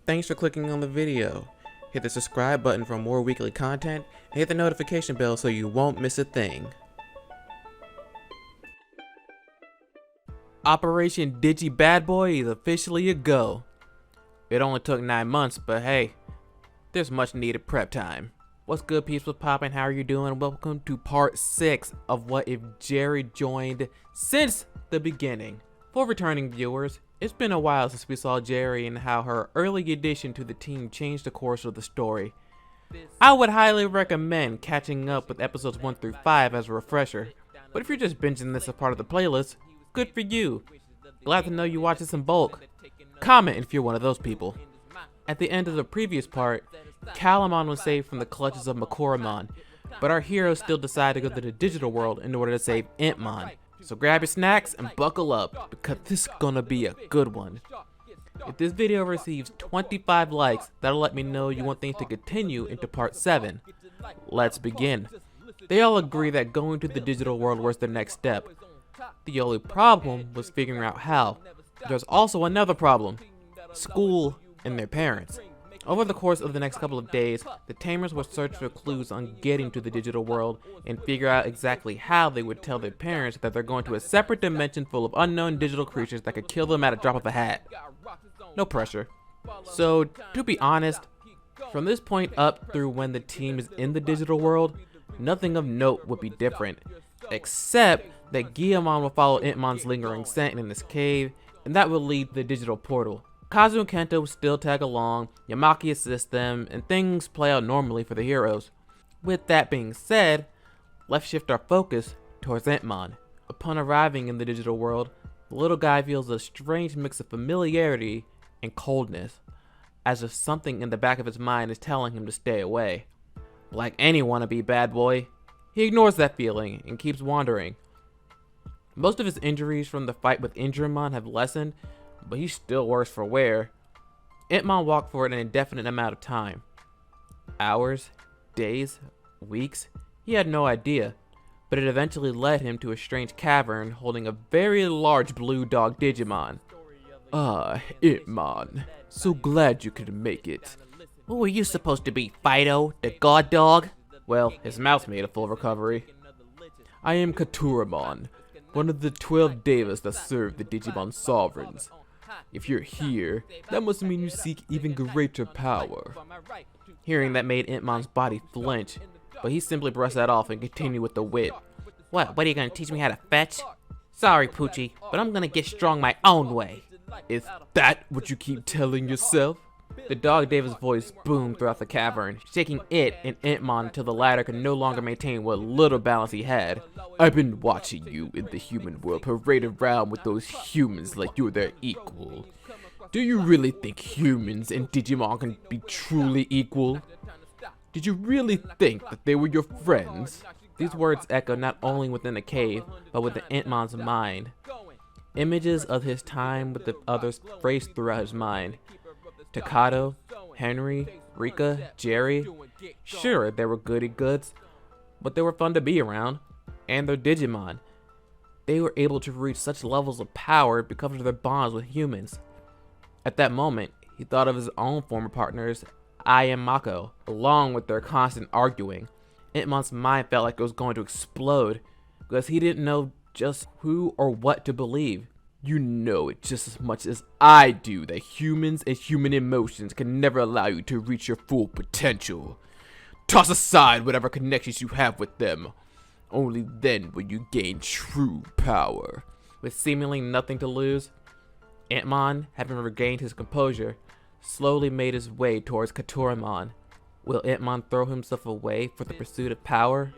Thanks for clicking on the video. Hit the subscribe button for more weekly content and hit the notification bell so you won't miss a thing. Operation Digi Bad Boy is officially a go. It only took 9 months, but hey, there's much needed prep time. What's good, peeps? What's poppin'? How are you doing? Welcome to part 6 of What If Jeri Joined since the beginning. For returning viewers, it's been a while since we saw Jeri and how her early addition to the team changed the course of the story. I would highly recommend catching up with episodes 1 through 5 as a refresher, but if you're just binging this as part of the playlist, good for you. Glad to know you watch this in bulk. Comment if you're one of those people. At the end of the previous part, Calamon was saved from the clutches of Makoramon, but our heroes still decide to go to the digital world in order to save Entmon. So grab your snacks and buckle up, because this is gonna be a good one. If this video receives 25 likes, that'll let me know you want things to continue into part 7. Let's begin. They all agree that going to the digital world was their next step. The only problem was figuring out how. There's also another problem: school and their parents. Over the course of the next couple of days, the Tamers would search for clues on getting to the digital world and figure out exactly how they would tell their parents that they're going to a separate dimension full of unknown digital creatures that could kill them at a drop of a hat. No pressure. So, to be honest, from this point up through when the team is in the digital world, nothing of note would be different, except that Guillamon will follow Entmon's lingering scent in this cave, and that will lead to the digital portal. Kazu and Kento still tag along, Yamaki assists them, and things play out normally for the heroes. With that being said, let's shift our focus towards Entmon. Upon arriving in the digital world, the little guy feels a strange mix of familiarity and coldness, as if something in the back of his mind is telling him to stay away. Like any wannabe bad boy, he ignores that feeling and keeps wandering. Most of his injuries from the fight with Injuramon have lessened, but he's still worse for wear. Entmon walked for an indefinite amount of time. Hours, days, weeks, he had no idea, but it eventually led him to a strange cavern holding a very large blue dog Digimon. Entmon, so glad you could make it. Who are you supposed to be, Fido, the god dog? Well, his mouth made a full recovery. I am Katuramon, one of the 12 Devas that serve the Digimon sovereigns. If you're here, that must mean you seek even greater power. Hearing that made Entmon's body flinch, but he simply brushed that off and continued with the wit. What are you gonna teach me how to fetch? Sorry, Poochie, but I'm gonna get strong my own way. Is that what you keep telling yourself? The dog Davis' voice boomed throughout the cavern, shaking it and Entmon until the latter could no longer maintain what little balance he had. I've been watching you in the human world parade around with those humans like you're their equal. Do you really think humans and Digimon can be truly equal? Did you really think that they were your friends? These words echoed not only within the cave, but within Entmon's mind. Images of his time with the others raced throughout his mind. Takato, Henry, Rika, Jeri. Sure, they were goody goods, but they were fun to be around. And their Digimon. They were able to reach such levels of power because of their bonds with humans. At that moment, he thought of his own former partners, Ai and Mako, along with their constant arguing. Entmon's mind felt like it was going to explode, because he didn't know just who or what to believe. You know it just as much as I do that humans and human emotions can never allow you to reach your full potential. Toss aside whatever connections you have with them. Only then will you gain true power. With seemingly nothing to lose, Entmon, having regained his composure, slowly made his way towards Katuramon. Will Entmon throw himself away for the pursuit of power?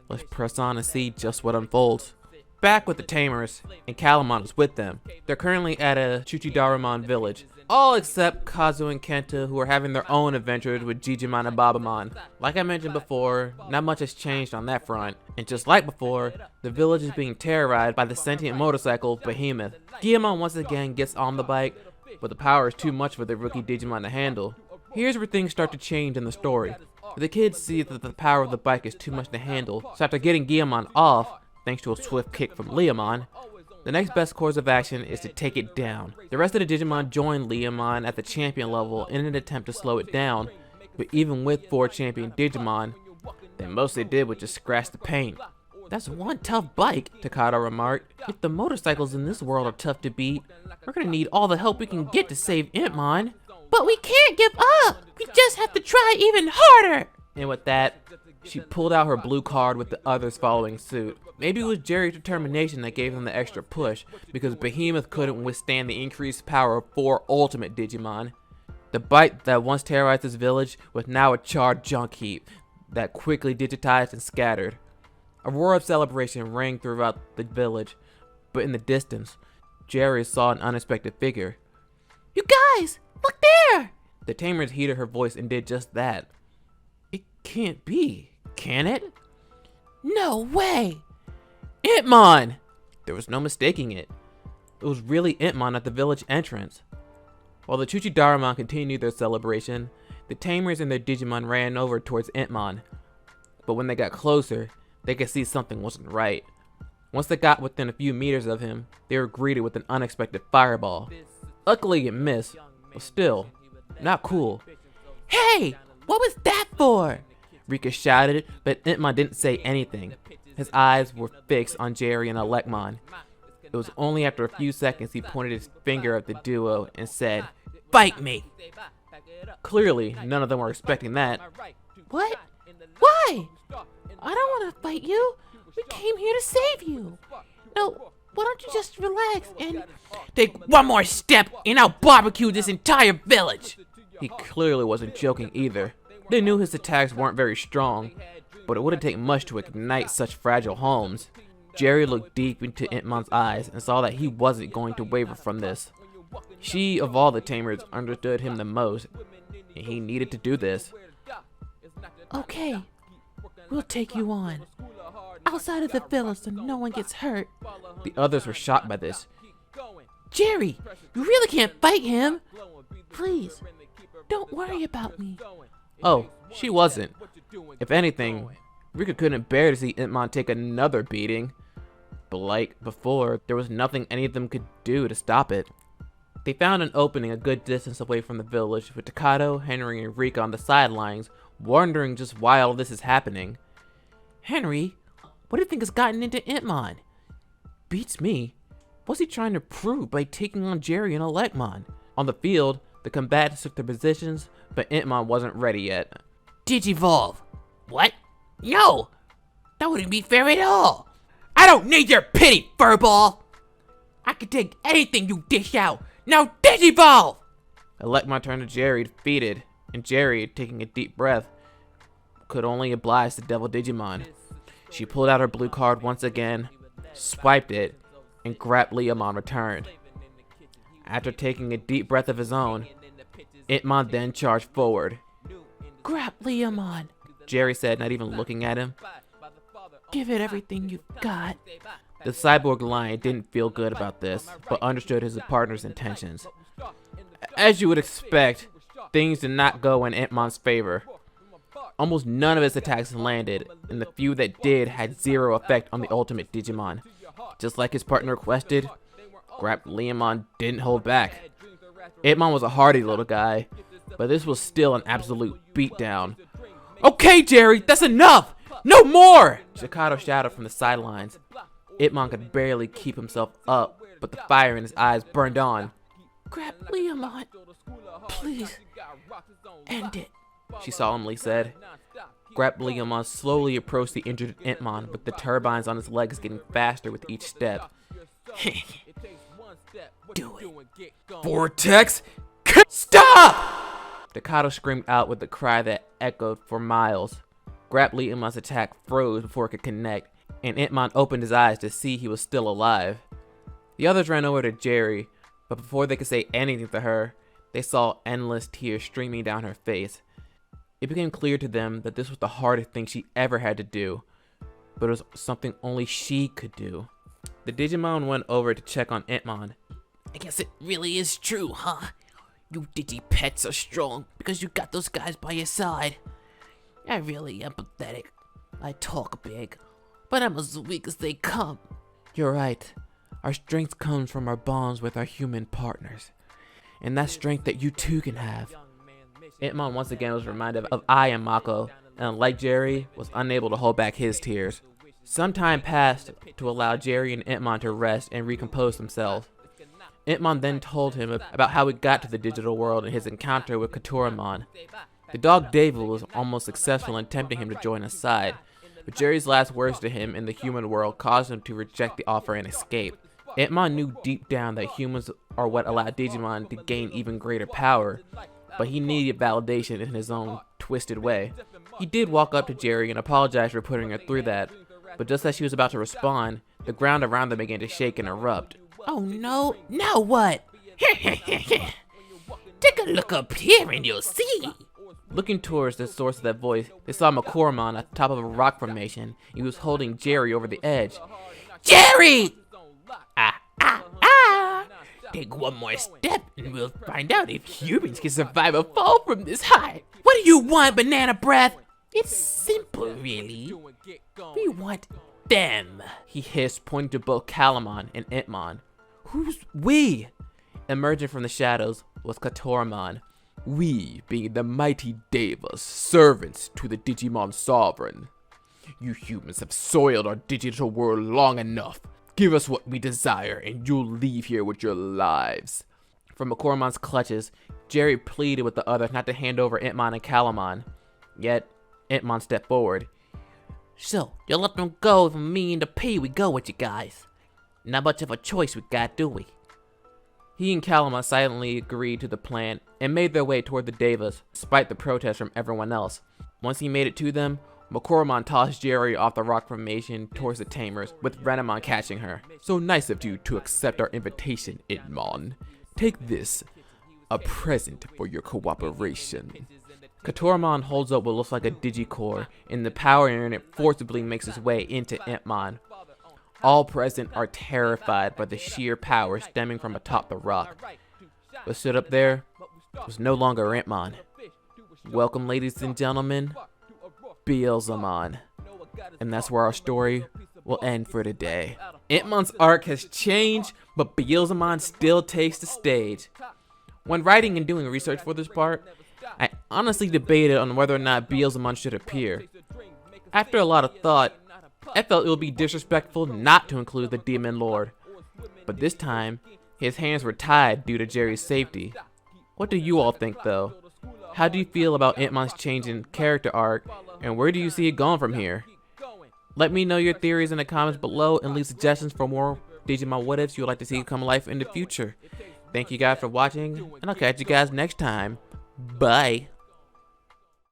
Let's press on and see just what unfolds. Back with the Tamers, and Calamon is with them. They're currently at a Chuchidarumon village, all except Kazu and Kenta, who are having their own adventures with Jijimon and Babamon. Like I mentioned before, not much has changed on that front, and just like before, the village is being terrorized by the sentient motorcycle Behemoth. Guillamon once again gets on the bike, but the power is too much for the rookie Digimon to handle. Here's where things start to change in the story. The kids see that the power of the bike is too much to handle, so after getting Guillamon off, thanks to a swift kick from Leomon, The next best course of action is to take it down. The rest of the Digimon joined Leomon at the champion level in an attempt to slow it down, but even with 4 champion Digimon, the most they did was just scratch the paint. That's one tough bike, Takato remarked. If the motorcycles in this world are tough to beat, we're gonna need all the help we can get to save Entmon. But we can't give up! We just have to try even harder! And with that, she pulled out her blue card with the others following suit. Maybe it was Jeri's determination that gave them the extra push, because Behemoth couldn't withstand the increased power of 4 ultimate Digimon. The bite that once terrorized this village was now a charred junk heap that quickly digitized and scattered. A roar of celebration rang throughout the village, but in the distance, Jeri saw an unexpected figure. You guys, look there! The Tamers heeded her voice and did just that. It can't be, can it? No way! Entmon! There was no mistaking it. It was really Entmon at the village entrance. While the Chuchidaramon continued their celebration, the Tamers and their Digimon ran over towards Entmon. But when they got closer, they could see something wasn't right. Once they got within a few meters of him, they were greeted with an unexpected fireball. Luckily it missed, but still, not cool. Hey! What was that for? Rika shouted, but Entmon didn't say anything. His eyes were fixed on Jeri and Elecmon. It was only after a few seconds he pointed his finger at the duo and said, "Fight me!" Clearly, none of them were expecting that. What? Why? I don't want to fight you. We came here to save you. No, why don't you just relax and... Take one more step and I'll barbecue this entire village! He clearly wasn't joking either. They knew his attacks weren't very strong, but it wouldn't take much to ignite such fragile homes. Jeri looked deep into Entmon's eyes and saw that he wasn't going to waver from this. She, of all the Tamers, understood him the most, and he needed to do this. Okay, we'll take you on. Outside of the village so no one gets hurt. The others were shocked by this. Jeri, you really can't fight him! Please, don't worry about me. Oh, she wasn't. If anything, Rika couldn't bear to see Entmon take another beating. But like before, there was nothing any of them could do to stop it. They found an opening a good distance away from the village, with Takato, Henry, and Rika on the sidelines, wondering just why all this is happening. Henry, what do you think has gotten into Entmon? Beats me. What's he trying to prove by taking on Jeri and Elecmon? On the field, the combatants took their positions, but Entmon wasn't ready yet. Digivolve. What? No! That wouldn't be fair at all! I don't need your pity, furball! I can take anything you dish out! Now Digivolve! Elecmon turned to Jeri defeated, and Jeri, taking a deep breath, could only oblige the Devil Digimon. She pulled out her blue card once again, swiped it, and grabbed Leomon returned. After taking a deep breath of his own, Entmon then charged forward. Grab Leomon, Jeri said, not even looking at him. Give it everything you've got. The cyborg lion didn't feel good about this, but understood his partner's intentions. As you would expect, things did not go in Entmon's favor. Almost none of his attacks landed, and the few that did had zero effect on the ultimate Digimon. Just like his partner requested, Grab Leomon didn't hold back. Entmon was a hardy little guy, but this was still an absolute beatdown. Okay, Jeri, that's enough! No more! Takato shouted from the sidelines. Entmon could barely keep himself up, but the fire in his eyes burned on. Grab Leomon, please, end it, she solemnly said. Grab Leomon slowly approached the injured Entmon, with the turbines on his legs getting faster with each step. Do it. Vortex! Stop! Takato screamed out with a cry that echoed for miles. Grab Leomon's attack froze before it could connect, and Entmon opened his eyes to see he was still alive. The others ran over to Jeri, but before they could say anything to her, they saw endless tears streaming down her face. It became clear to them that this was the hardest thing she ever had to do, but it was something only she could do. The Digimon went over to check on Entmon. I guess it really is true, huh? You Digipets are strong because you got those guys by your side. I really am pathetic. I talk big, but I'm as weak as they come. You're right. Our strength comes from our bonds with our human partners, and that strength that you too can have. Itmon once again was reminded of Ai and Mako, and like Jeri, was unable to hold back his tears. Some time passed to allow Jeri and Itmon to rest and recompose themselves. Itmon then told him about how he got to the digital world and his encounter with Katuramon. The dog Devas was almost successful in tempting him to join his side, but Jeri's last words to him in the human world caused him to reject the offer and escape. Itmon knew deep down that humans are what allowed Digimon to gain even greater power, but he needed validation in his own twisted way. He did walk up to Jeri and apologize for putting her through that, but just as she was about to respond, the ground around them began to shake and erupt. Oh no, now what? Take a look up here and you'll see. Looking towards the source of that voice, they saw Makoromon at the top of a rock formation. He was holding Jeri over the edge. Jeri! Take one more step and we'll find out if humans can survive a fall from this height. What do you want, Banana Breath? It's simple, really. We want them. He hissed, pointing to both Calamon and Itmon. Who's we? Emerging from the shadows was Katuramon. We being the mighty Devas, servants to the Digimon Sovereign. You humans have soiled our digital world long enough. Give us what we desire and you'll leave here with your lives. From Makoromon's clutches, Jeri pleaded with the others not to hand over Itmon and Calamon. Yet, Itmon stepped forward. So, you'll let them go from me and the P we go with you guys. Not much of a choice we got, do we? He and Calamon silently agreed to the plan and made their way toward the Devas, despite the protest from everyone else. Once he made it to them, Makoromon tossed Jeri off the rock formation towards the Tamers, with Renamon catching her. So nice of you to accept our invitation, Itmon. Take this, a present for your cooperation. Katuramon holds up what looks like a Digicore, and the power in it forcibly makes its way into Itmon. All present are terrified by the sheer power stemming from atop the rock. What stood up there was no longer Itmon. Welcome, ladies and gentlemen, Beelzemon. And that's where our story will end for today. Itmon's arc has changed, but Beelzemon still takes the stage. When writing and doing research for this part, I honestly debated on whether or not Beelzemon should appear. After a lot of thought, I felt it would be disrespectful not to include the Demon Lord. But this time, his hands were tied due to Jeri's safety. What do you all think though? How do you feel about Itmon's change in character arc, and where do you see it going from here? Let me know your theories in the comments below and leave suggestions for more Digimon what ifs you would like to see come to life in the future. Thank you guys for watching, and I'll catch you guys next time. Bye.